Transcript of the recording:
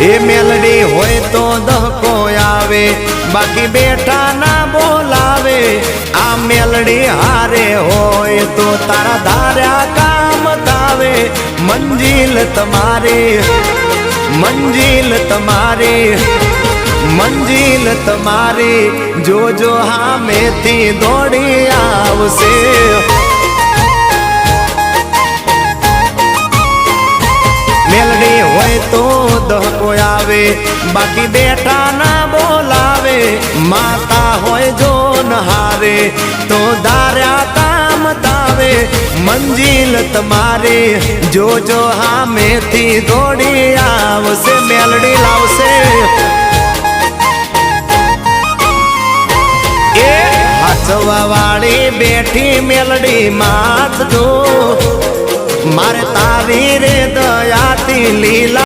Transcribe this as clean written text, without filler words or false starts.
એ મેલડી હોય તો દહકો આવે, બાકી બેઠા ના બોલાવે। આ મેલડી હારે હોય તો તારા ધાર્યા કામ થાવે। મંજિલ તમારી, મંજિલ તમારી, મંજિલ તમારી, જોજો હામેથી દોડી આવશે। મેલડી હોય તો દહકો આવે, બાકી બેઠા ના બોલાવે। માતા હોય જો નહારે તો ધાર્યા કામ થાવે। મંજિલ તમારી, જોજો હામેથી દોડી આવશે। મેલડી લાવશે। એ હાચવા વાળી બેઠી મેલડી માત જો, મારે તારી રે દયાથી લીલા